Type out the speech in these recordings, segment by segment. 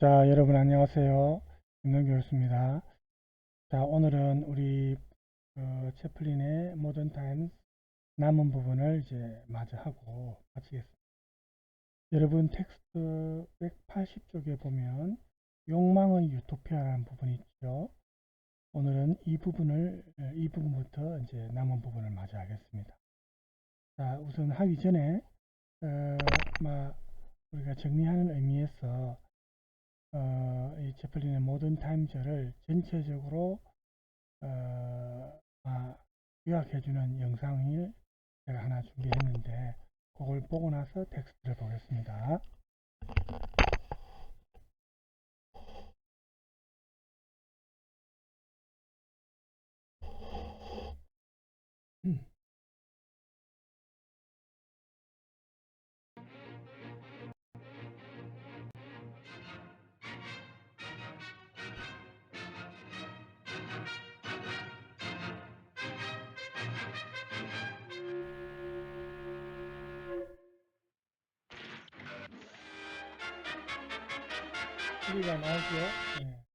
자, 여러분 안녕하세요. 김동규 교수입니다. 자, 오늘은 우리 채플린의 모던 타임스 남은 부분을 이제 마저 하고 마치겠습니다. 여러분 텍스트 180쪽에 보면 욕망의 유토피아라는 부분이 있죠. 오늘은 이 부분부터 이제 남은 부분을 마저 하겠습니다. 자, 우선 하기 전에 우리가 정리하는 의미에서 이 채플린의 모던 타임즈를 전체적으로 요약해주는 영상을 제가 하나 준비했는데 그걸 보고 나서 텍스트를 보겠습니다. 소리가 나오죠? 네.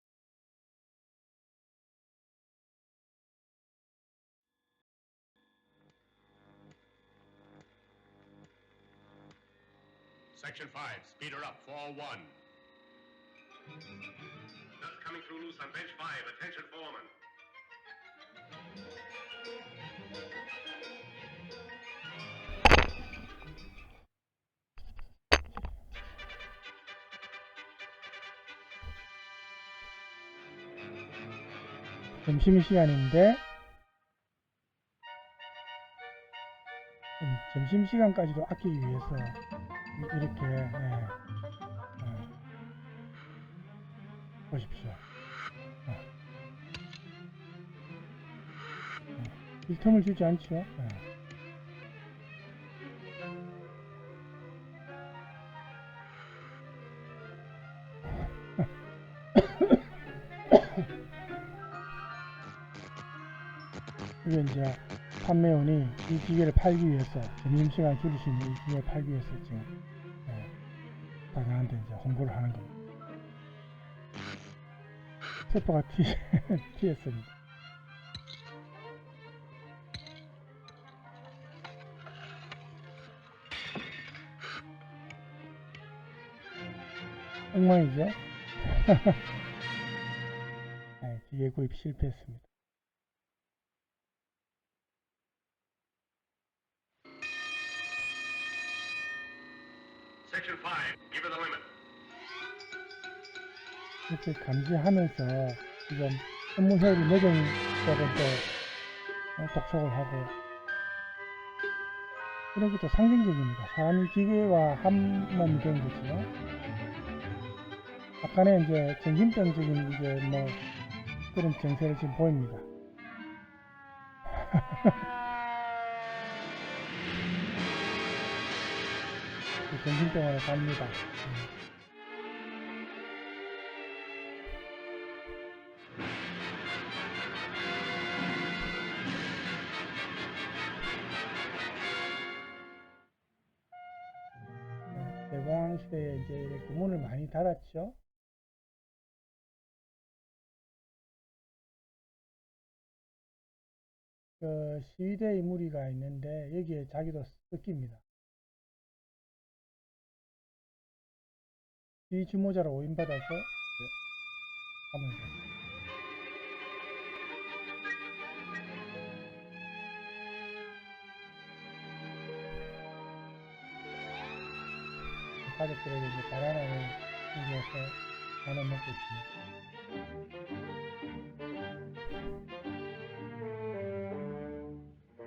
Section 5, speed her up, 4-1. Just coming through loose on bench 5, attention foreman. 점심시간인데 점심시간까지도 아끼기 위해서 이렇게 보십시오. 빈틈을 주지 않죠. 이게 이제 판매원이 이 기계를 팔기 위해서 점심시간 줄일 수 있는 이 기계를 팔기 위해서 지금 다가한테 이제 홍보를 하는 겁니다. 세포가 튀었습니다. 엉망이죠? 네, 기계 구입 실패했습니다. Section 5, give her the limit. 이렇게 감시하면서 지금 업무 효율이 늦은 쪽은 또 독촉을 하고 이런 것도 상징적입니다. 사람이 기계와 한 몸 된 거죠. 아까는 이제 정신병적인 이제 뭐 그런 증세를 지금 보입니다. 정신병원에 갑니다. 대공황 시대에 이제 이렇게 문을 많이 닫았죠. 그 시위대의 무리가 있는데 여기에 자기도 섞입니다. 시위 주모자로 오인받아서 가만히 있습니다. 가족들에게 이제 바나나를 준비해서 나눠 먹고 있습니다.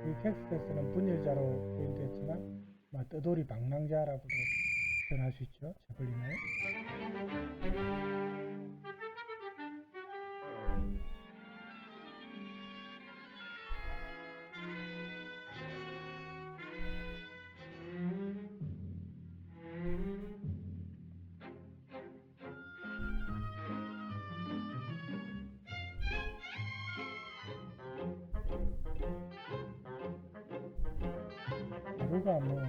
이 텍스트에서는 분열자로 표현됐지만 떠돌이 방랑자라고도 표현할 수 있죠. 채플린을. 가루가 뭐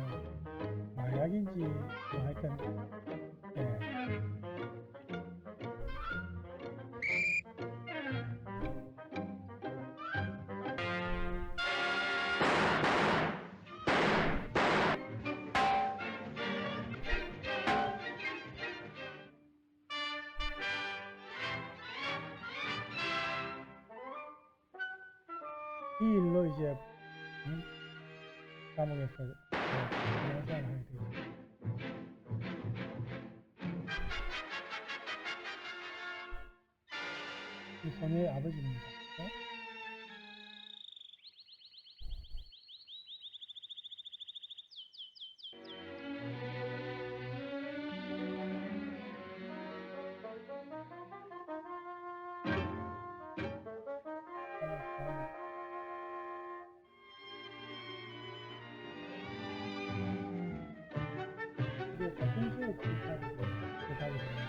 마약인지 뭐 하여튼 이 일로 이제 감옥에서 영상을 하게 되죠. 이 소녀의 아버지입니다. 그렇죠? 이게 평소에 대답이 됩니다.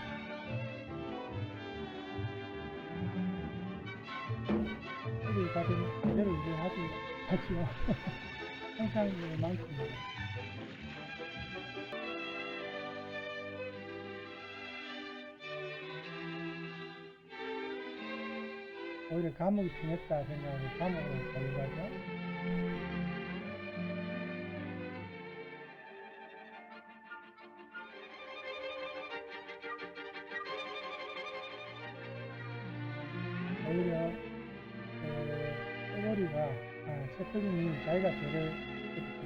우리 가끔 제대로 일을 하지 않지만 항상 많습니다. 오히려 감옥이 편했다 생각하고 감옥으로 가려고 오히려 꼬머리가 셰프님이 자기가 죄를 했죠.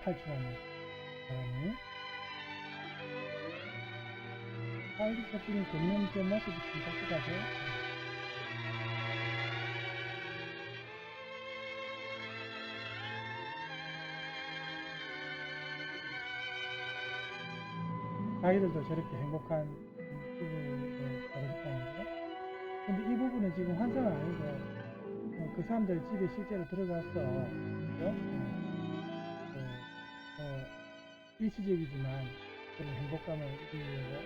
탈출하는 사람이 빨리 셰프님 걷는 제 모습이 진짜 크다죠. 자기들도 저렇게 행복한 부분을 벌어졌다는 거. 근데 이 부분은 지금 환상은 아니고 그 사람들 집에 실제로 들어가서 그죠? 일시적이지만 그런 행복감을 느끼려고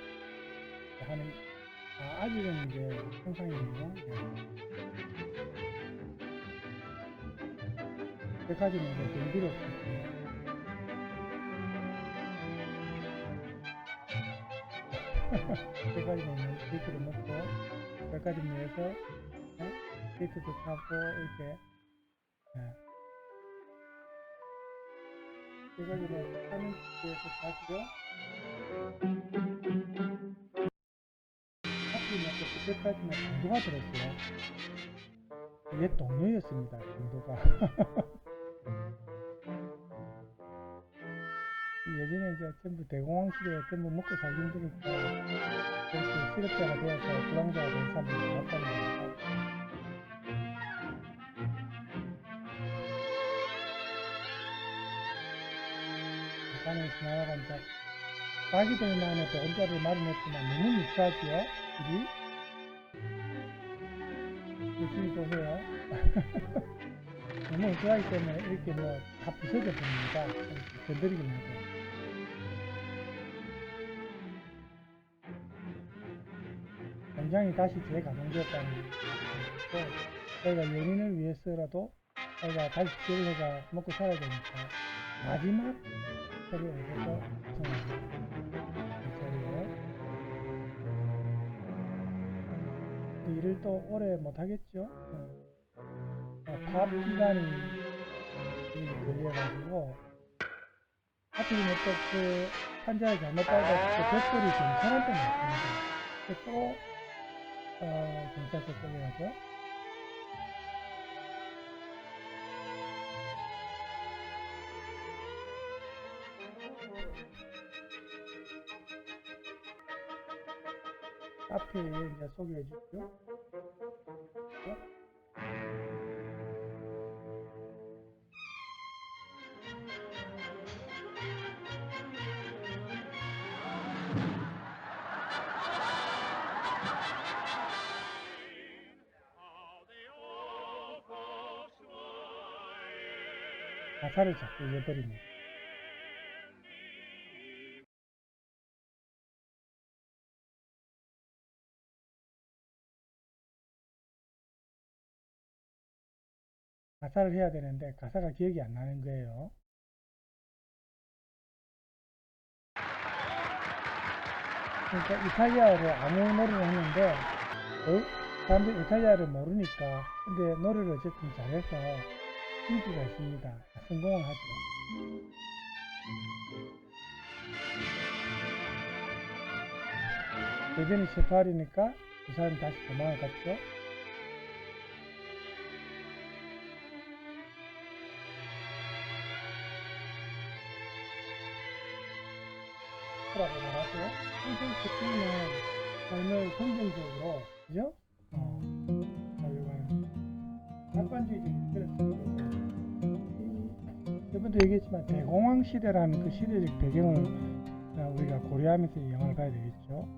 하는 아직은 이제 상상이네요. 백화점은 이제 정비로 없었어요. 백화점에 케이크를 먹고 백화점 내에서 케이크도 사고 이렇게 백화점에 사는 데에서 사시죠. 하필이면 또 백화점에 강도가 들었어요. 옛 동료였습니다. 강도가. 예전에 이제 전부 대공황 시대에 전부 먹고 살기 힘드니까 그렇게 실업자가 되어서 불황자가 된 사람들이 많았다는 겁니다. 북한에 지나가간 자 자기들만의 보금자리를 마련했지만 너무 묵사하지요. 일이 열심히 또 해요. 너무 우수하기 때문에 이렇게 뭐 다 부서져 버립니다. 건드리기는 해도. 공장이 다시 재가동되었다는 것이고 저희가 연인을 위해서라도 저희가 다시 기회를 해가 먹고 살아야 되니까 마지막 처리를 해서 구성합니다. 일을 또 오래 못하겠죠. 파업 기간이 걸려가지고 하필이면 또 그 환자를 잘못 받아서 벽돌이 경찰한테 맞습니다. 또 경찰서 끌려가죠. 앞에 이제 소개해 주죠. 가사를 자꾸 잊어버립니다. 가사를 해야 되는데 가사가 기억이 안 나는 거예요. 그러니까 이탈리아어로 아무 노래를 했는데 사람들이 이탈리아를 모르니까 근데 노래를 어쨌든 잘해서 인기가 있습니다. 성공을 하죠. 대변이 셰프할이니까 그 사람이 다시 도망을 갔죠. 라고 말하죠. 평생 셰프는 삶을 긍정적으로, 그죠? 하려고 하는 낙관주의적인 그런 저번도 얘기했지만 대공황 시대라는 그 시대적 배경을 우리가 고려하면서 이 영화를 봐야 되겠죠.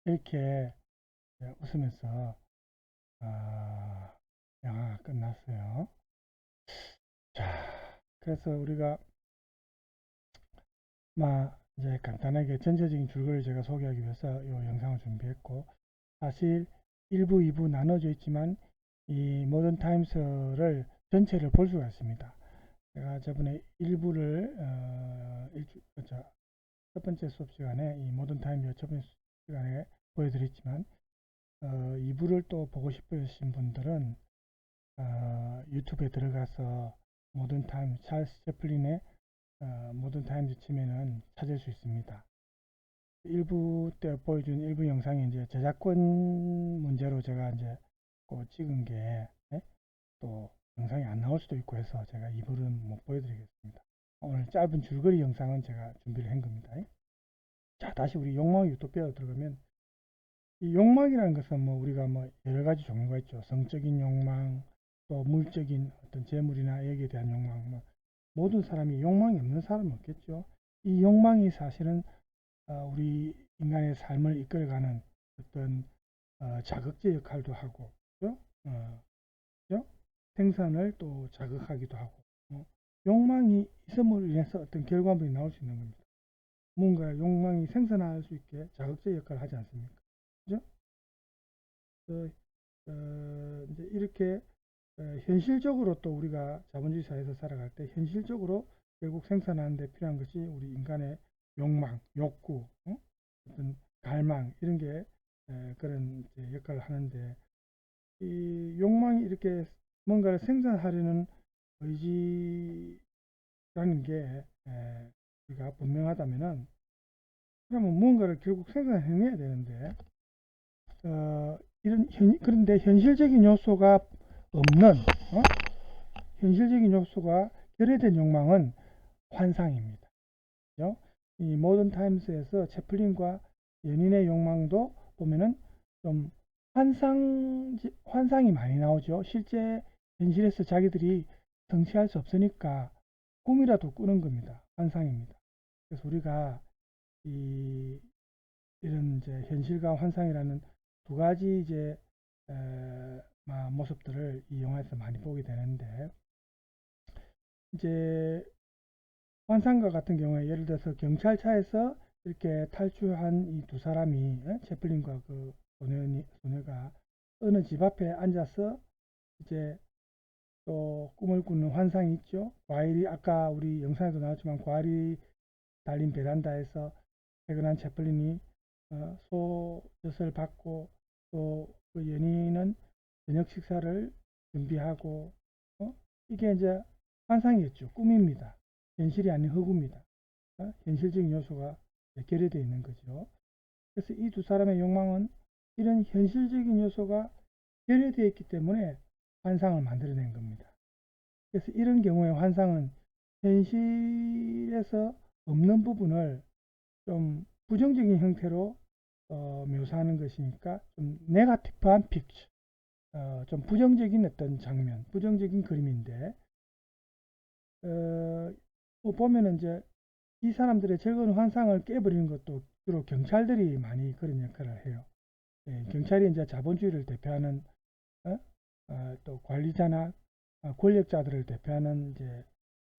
이렇게 웃으면서 영화가 끝났어요. 자, 그래서 우리가 이제 간단하게 전체적인 줄거리를 제가 소개하기 위해서 이 영상을 준비했고, 사실 1부, 2부 나눠져 있지만 이 모던 타임스를 전체를 볼 수가 있습니다. 제가 저번에 1부를 첫 번째 수업 시간에 이 모던 타임스 첫 번째 시간에 보여드렸지만 2부를 또 보고 싶으신 분들은 유튜브에 들어가서 모던 타임 찰스 채플린의 모던 타임즈 치면은 찾을 수 있습니다. 1부 때 보여준 일부 영상이 이제 저작권 문제로 제가 이제 찍은 게 또 영상이 안 나올 수도 있고 해서 제가 2부는 못 보여드리겠습니다. 오늘 짧은 줄거리 영상은 제가 준비를 한 겁니다. 자, 다시 우리 욕망 유토피아로 들어가면 이 욕망이라는 것은 우리가 여러 가지 종류가 있죠. 성적인 욕망, 또 물적인 어떤 재물이나 여기에 대한 욕망, 모든 사람이 욕망이 없는 사람은 없겠죠. 이 욕망이 사실은 우리 인간의 삶을 이끌어가는 어떤 자극제 역할도 하고, 그죠? 그죠? 생산을 또 자극하기도 하고, 욕망이 있음으로 인해서 어떤 결과물이 나올 수 있는 겁니다. 뭔가 욕망이 생산할 수 있게 자극제 역할을 하지 않습니까? 그죠? 이제 이렇게 현실적으로 또 우리가 자본주의 사회에서 살아갈 때 현실적으로 결국 생산하는 데 필요한 것이 우리 인간의 욕망, 욕구, 어떤 갈망 이런 게 그런 역할을 하는데, 이 욕망이 이렇게 뭔가를 생산하려는 의지라는 게 우리가 분명하다면은 그러면 무언가를 결국 생산해내야 되는데 그런데 현실적인 요소가 없는 현실적인 요소가 결여된 욕망은 환상입니다. 그죠? 이 모던 타임스에서 채플린과 연인의 욕망도 보면은 좀 환상이 많이 나오죠. 실제 현실에서 자기들이 성취할 수 없으니까 꿈이라도 꾸는 겁니다. 환상입니다. 그래서 우리가 이런 이제 현실과 환상이라는 두 가지 이제 모습들을 이 영화에서 많이 보게 되는데, 이제 환상과 같은 경우에 예를 들어서 경찰차에서 이렇게 탈출한 이 두 사람이 채플린과 그 소녀가 어느 집 앞에 앉아서 이제 또 꿈을 꾸는 환상이 있죠. 과일이 아까 우리 영상에도 나왔지만 과일이 달린 베란다에서 퇴근한 채플린이 소젖을 받고 또 그 연인은 저녁 식사를 준비하고 이게 이제 환상이겠죠. 꿈입니다. 현실이 아닌 허구입니다. 현실적인 요소가 결여되어 있는 거죠. 그래서 이 두 사람의 욕망은 이런 현실적인 요소가 결여되어 있기 때문에 환상을 만들어낸 겁니다. 그래서 이런 경우에 환상은 현실에서 없는 부분을 좀 부정적인 형태로 묘사하는 것이니까 좀 네거티브한 픽처, 좀 부정적인 어떤 장면, 부정적인 그림인데 뭐 보면은 이제 이 사람들의 즐거운 환상을 깨버리는 것도 주로 경찰들이 많이 그런 역할을 해요. 예, 경찰이 이제 자본주의를 대표하는 또 관리자나 권력자들을 대표하는 이제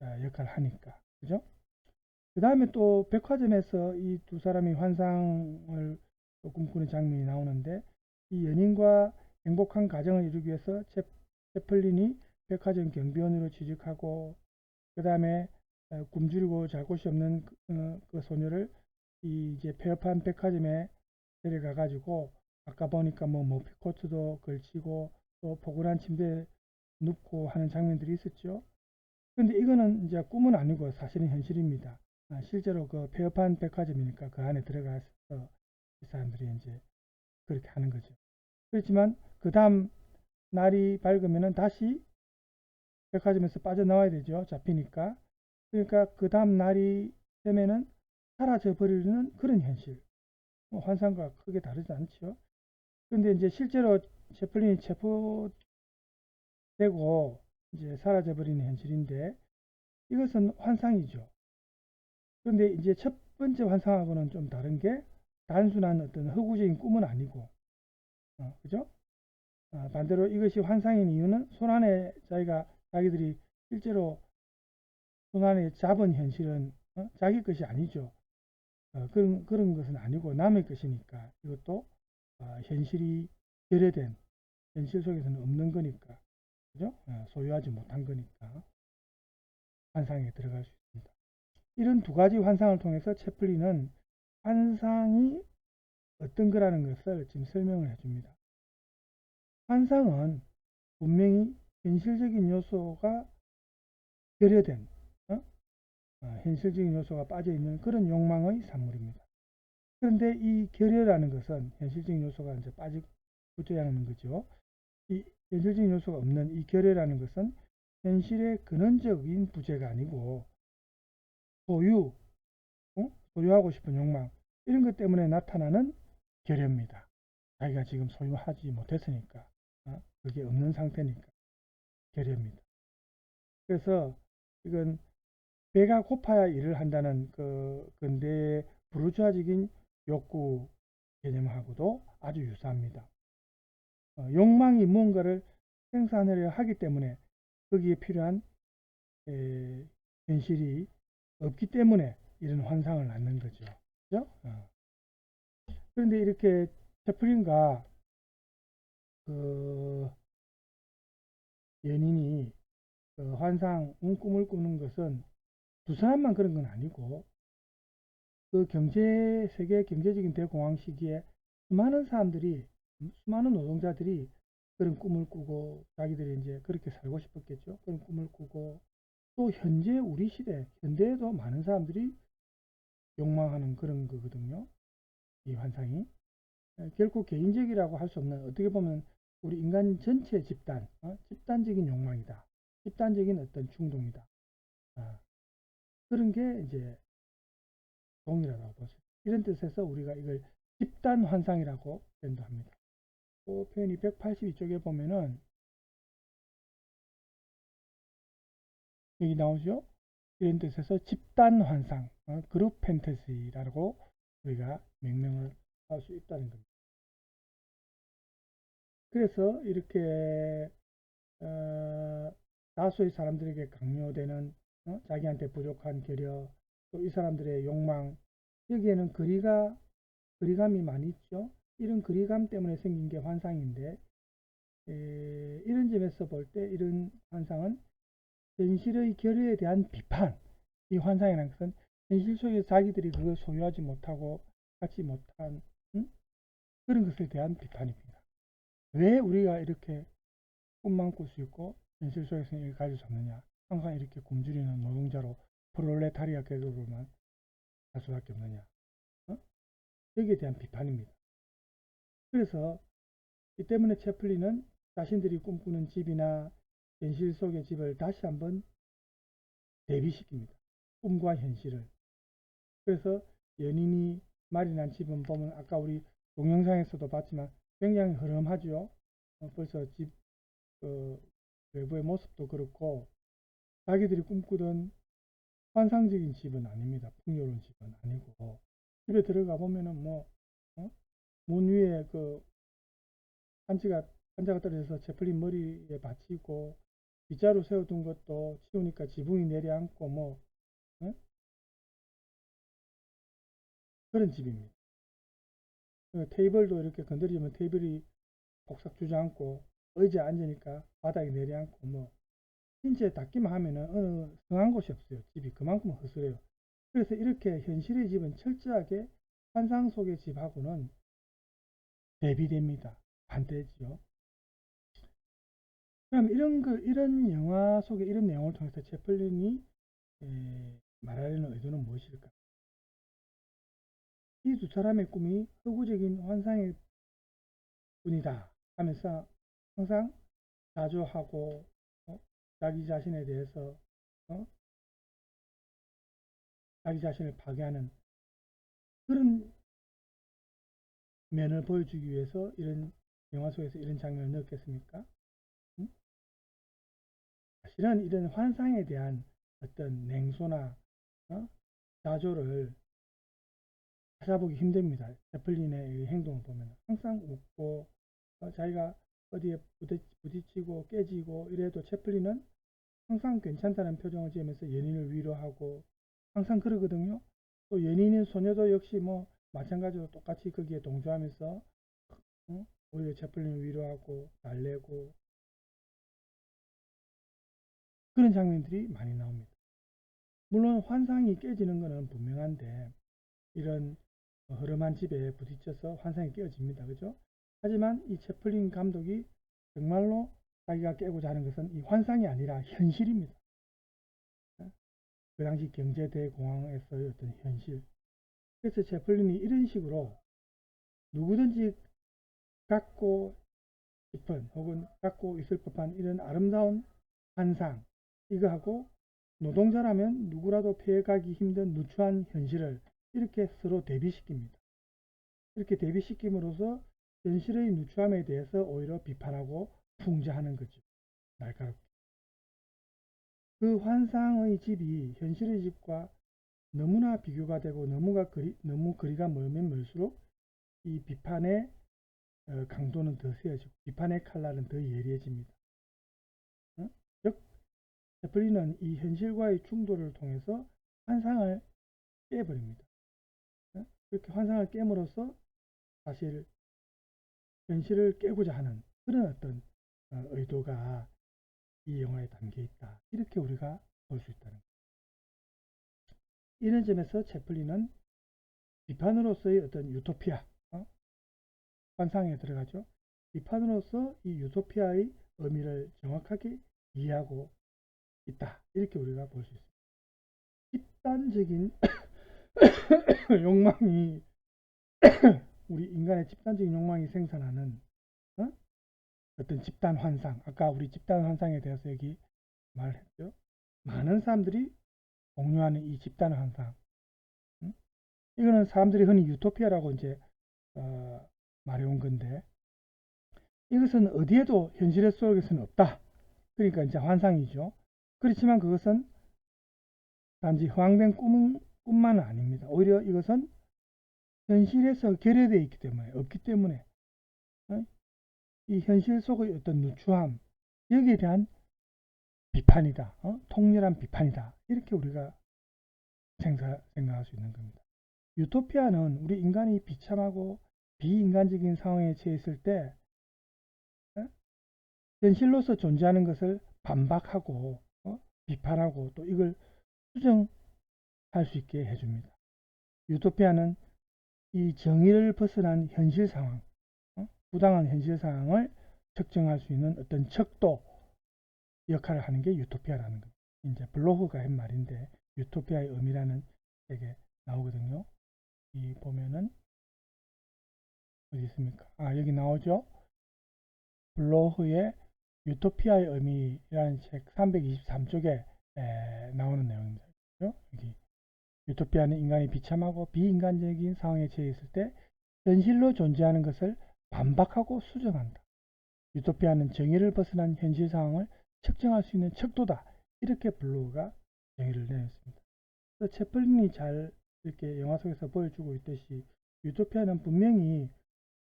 역할을 하니까, 그죠? 그 다음에 또 백화점에서 이 두 사람이 환상을 또 꿈꾸는 장면이 나오는데, 이 연인과 행복한 가정을 이루기 위해서 채플린이 백화점 경비원으로 취직하고, 그 다음에 굶주리고 잘 곳이 없는 그 소녀를 이제 폐업한 백화점에 데려가 가지고, 아까 보니까 뭐 머피코트도 걸치고 또 포근한 침대에 눕고 하는 장면들이 있었죠. 근데 이거는 이제 꿈은 아니고 사실은 현실입니다. 실제로 그 폐업한 백화점이니까 그 안에 들어가서 이 사람들이 이제 그렇게 하는 거죠. 그렇지만 그 다음 날이 밝으면은 다시 백화점에서 빠져나와야 되죠. 잡히니까. 그러니까 그 다음 날이 되면은 사라져 버리는 그런 현실. 뭐 환상과 크게 다르지 않죠. 근데 이제 실제로 채플린이 체포되고 이제 사라져 버리는 현실인데, 이것은 환상이죠. 그런데 이제 첫 번째 환상하고는 좀 다른 게, 단순한 어떤 허구적인 꿈은 아니고, 그죠? 반대로 이것이 환상인 이유는 손안에 자기들이 실제로 손안에 잡은 현실은 자기 것이 아니죠. 그런 것은 아니고 남의 것이니까, 이것도 현실이 결여된, 현실 속에서는 없는 거니까, 그죠? 소유하지 못한 거니까 환상에 들어갈 수 있습니다. 이런 두 가지 환상을 통해서 채플린은 환상이 어떤 거라는 것을 지금 설명을 해줍니다. 환상은 분명히 현실적인 요소가 결여된, 현실적인 요소가 빠져있는 그런 욕망의 산물입니다. 그런데 이 결여라는 것은 현실적인 요소가 이제 붙어야 하는 거죠. 이 현실적인 요소가 없는 이 결여라는 것은 현실의 근원적인 부재가 아니고 소유하고 싶은 욕망, 이런 것 때문에 나타나는 결여입니다. 자기가 지금 소유하지 못했으니까, 그게 없는 상태니까 결여입니다. 그래서 이건 배가 고파야 일을 한다는 그 근대의 부르주아적인 욕구 개념하고도 아주 유사합니다. 욕망이 무언가를 생산하려 하기 때문에 거기에 필요한 현실이 없기 때문에 이런 환상을 낳는 거죠. 그죠? 그런데 이렇게 채플린과 그 연인이 그 환상, 꿈을 꾸는 것은 두 사람만 그런 건 아니고, 그 세계 경제적인 대공황 시기에 수많은 사람들이, 수많은 노동자들이 그런 꿈을 꾸고 자기들이 이제 그렇게 살고 싶었겠죠. 그런 꿈을 꾸고, 또 현재 우리 시대, 현대에도 많은 사람들이 욕망하는 그런 거거든요. 이 환상이. 결코 개인적이라고 할 수 없는, 어떻게 보면 우리 인간 전체 집단적인 욕망이다. 집단적인 어떤 충동이다. 그런 게 이제 동일하다고 볼 수 있습니다. 이런 뜻에서 우리가 이걸 집단 환상이라고 표현합니다. 그 표현이 182쪽에 보면은 여기 나오죠. 이런 뜻에서 집단 환상, 그룹 팬터시라고 우리가 명명을 할 수 있다는 겁니다. 그래서 이렇게 다수의 사람들에게 강요되는 자기한테 부족한 결여, 또 이 사람들의 욕망, 여기에는 거리감이 많이 있죠. 이런 거리감 때문에 생긴 게 환상인데, 이런 점에서 볼 때 이런 환상은 현실의 결여에 대한 비판, 이 환상이라는 것은 현실 속에서 자기들이 그걸 소유하지 못하고 갖지 못한 그런 것에 대한 비판입니다. 왜 우리가 이렇게 꿈만 꿀 수 있고 현실 속에서 이걸 가질 수 없느냐, 항상 이렇게 굶주리는 노동자로 프롤레타리아 계급으로만 살 수밖에 없느냐, 여기에 대한 비판입니다. 그래서 이 때문에 채플린은 자신들이 꿈꾸는 집이나 현실 속의 집을 다시 한번 대비시킵니다. 꿈과 현실을. 그래서 연인이 마련한 집은 보면 아까 우리 동영상에서도 봤지만 굉장히 흐름하죠. 벌써 집 외부의 모습도 그렇고 자기들이 꿈꾸던 환상적인 집은 아닙니다. 풍요로운 집은 아니고 집에 들어가 보면은 문 위에 한자가 떨어져서 채플린 머리에 받치고 빗자루 세워둔 것도 치우니까 지붕이 내려앉고 그런 집입니다. 테이블도 이렇게 건드리면 테이블이 폭삭 주저앉고 의자에 앉으니까 바닥이 내려앉고 신체에 닿기만 하면은 어느 성한 곳이 없어요. 집이 그만큼 허술해요. 그래서 이렇게 현실의 집은 철저하게 환상 속의 집하고는 대비됩니다. 반대지요. 그럼 이런 영화 속의 이런 내용을 통해서 채플린이 말하려는 의도는 무엇일까? 이 두 사람의 꿈이 허구적인 환상일 뿐이다 하면서 항상 자조하고 자기 자신에 대해서 자기 자신을 파괴하는 그런 면을 보여주기 위해서 이런 영화 속에서 이런 장면을 넣었겠습니까? 사실은 이런 환상에 대한 어떤 냉소나 자조를 찾아보기 힘듭니다. 채플린의 행동을 보면 항상 웃고 자기가 어디에 부딪히고 깨지고 이래도 채플린은 항상 괜찮다는 표정을 지으면서 연인을 위로하고 항상 그러거든요. 또 연인인 소녀도 역시 마찬가지로 똑같이 거기에 동조하면서 오히려 채플린을 위로하고 달래고 그런 장면들이 많이 나옵니다. 물론 환상이 깨지는 것은 분명한데 이런 흐름한 집에 부딪혀서 환상이 깨어집니다. 그죠? 하지만 이 채플린 감독이 정말로 자기가 깨고자 하는 것은 이 환상이 아니라 현실입니다. 그 당시 경제대공황에서의 어떤 현실. 그래서 채플린이 이런 식으로 누구든지 갖고 싶은 혹은 갖고 있을 법한 이런 아름다운 환상 이거하고 노동자라면 누구라도 피해가기 힘든 누추한 현실을 이렇게 서로 대비시킵니다. 이렇게 대비시킴으로써 현실의 누추함에 대해서 오히려 비판하고 풍자하는 거죠. 날카롭게. 그 환상의 집이 현실의 집과 너무나 비교가 되고 너무 거리가 멀면 멀수록 이 비판의 강도는 더 세어지고 비판의 칼날은 더 예리해집니다. 즉 채플린은 이 현실과의 충돌을 통해서 환상을 깨버립니다. 그렇게 환상을 깨므로써 사실 현실을 깨고자 하는 그런 어떤 의도가 이 영화에 담겨 있다. 이렇게 우리가 볼 수 있다는 거죠. 이런 점에서 채플린은 비판으로서의 어떤 유토피아, 환상에 들어가죠. 비판으로서 이 유토피아의 의미를 정확하게 이해하고 있다. 이렇게 우리가 볼 수 있습니다. 집단적인 욕망이 우리 인간의 집단적인 욕망이 생산하는 어떤 집단 환상, 아까 우리 집단 환상에 대해서 여기 말했죠. 많은 사람들이 공유하는 이 집단 환상, 이거는 사람들이 흔히 유토피아라고 이제 말해온 건데, 이것은 어디에도 현실 속에서는 없다. 그러니까 이제 환상이죠. 그렇지만 그것은 단지 허황된 꿈만은 아닙니다. 오히려 이것은 현실에서 결여되어 있기 때문에, 없기 때문에 이 현실 속의 어떤 누추함, 여기에 대한 비판이다. 통렬한 비판이다. 이렇게 우리가 생각할 수 있는 겁니다. 유토피아는 우리 인간이 비참하고 비인간적인 상황에 처했을 때 현실로서 존재하는 것을 반박하고 비판하고 또 이걸 수정할 수 있게 해줍니다. 유토피아는 이 정의를 벗어난 현실 상황, 부당한 현실 상황을 측정할 수 있는 어떤 척도 역할을 하는 게 유토피아라는 겁니다. 이제 블로흐가 한 말인데 유토피아의 의미라는 책에 나오거든요. 이 보면은 어디 있습니까? 여기 나오죠? 블로흐의 유토피아의 의미라는 책 323쪽에 나오는 내용입니다. 그렇죠? 여기 유토피아는 인간이 비참하고 비인간적인 상황에 처해 있을 때 현실로 존재하는 것을 반박하고 수정한다. 유토피아는 정의를 벗어난 현실 상황을 측정할 수 있는 척도다. 이렇게 블로우가 정의를 내렸습니다. 그래서 채플린이 잘 이렇게 영화 속에서 보여주고 있듯이 유토피아는 분명히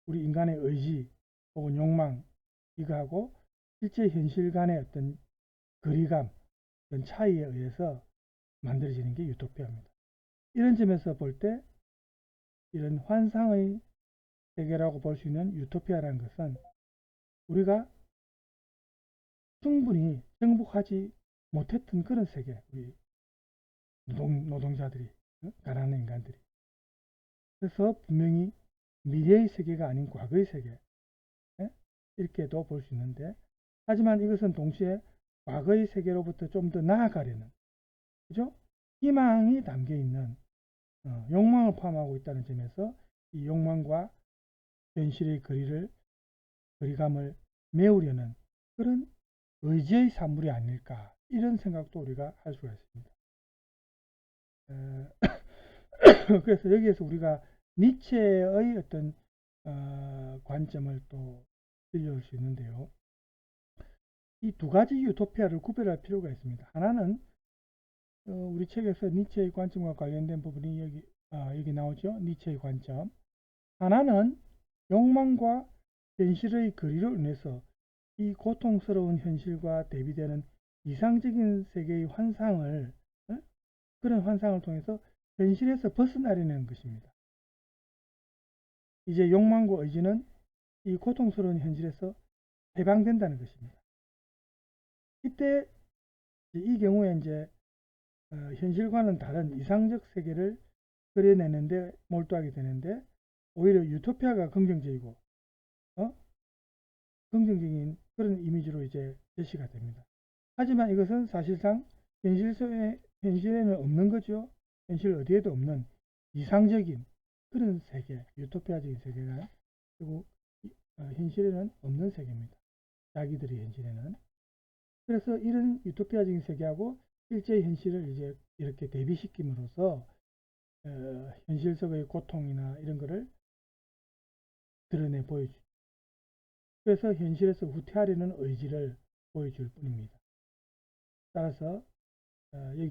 우리 인간의 의지 혹은 욕망 이거하고 실제 현실 간의 어떤 거리감, 어떤 차이에 의해서 만들어지는 게 유토피아입니다. 이런 점에서 볼 때 이런 환상의 세계라고 볼 수 있는 유토피아라는 것은 우리가 충분히 정복하지 못했던 그런 세계, 우리 노동자들이, 가난한 인간들이. 그래서 분명히 미래의 세계가 아닌 과거의 세계, 이렇게도 볼 수 있는데, 하지만 이것은 동시에 과거의 세계로부터 좀 더 나아가려는, 그죠? 희망이 담겨 있는 욕망을 포함하고 있다는 점에서 이 욕망과 현실의 거리감을 메우려는 그런 의지의 산물이 아닐까, 이런 생각도 우리가 할 수가 있습니다. 그래서 여기에서 우리가 니체의 어떤 관점을 또 들려올 수 있는데요. 이 두 가지 유토피아를 구별할 필요가 있습니다. 하나는 우리 책에서 니체의 관점과 관련된 부분이 여기 나오죠. 니체의 관점. 하나는 욕망과 현실의 거리로 인해서 이 고통스러운 현실과 대비되는 이상적인 세계의 환상을, 그런 환상을 통해서 현실에서 벗어나려는 것입니다. 이제 욕망과 의지는 이 고통스러운 현실에서 해방된다는 것입니다. 이때 이 경우에 이제 현실과는 다른 이상적 세계를 그려내는데 몰두하게 되는데, 오히려 유토피아가 긍정적이고 긍정적인 그런 이미지로 이제 제시가 됩니다. 하지만 이것은 사실상 현실에는 없는 거죠. 현실 어디에도 없는 이상적인 그런 세계, 유토피아적인 세계가, 그리고 현실에는 없는 세계입니다. 자기들의 현실에는. 그래서 이런 유토피아적인 세계하고 실제 현실을 이제 이렇게 대비시킴으로써 현실 속의 고통이나 이런 거를 드러내 보여주죠. 그래서 현실에서 후퇴하려는 의지를 보여줄 뿐입니다. 따라서 여기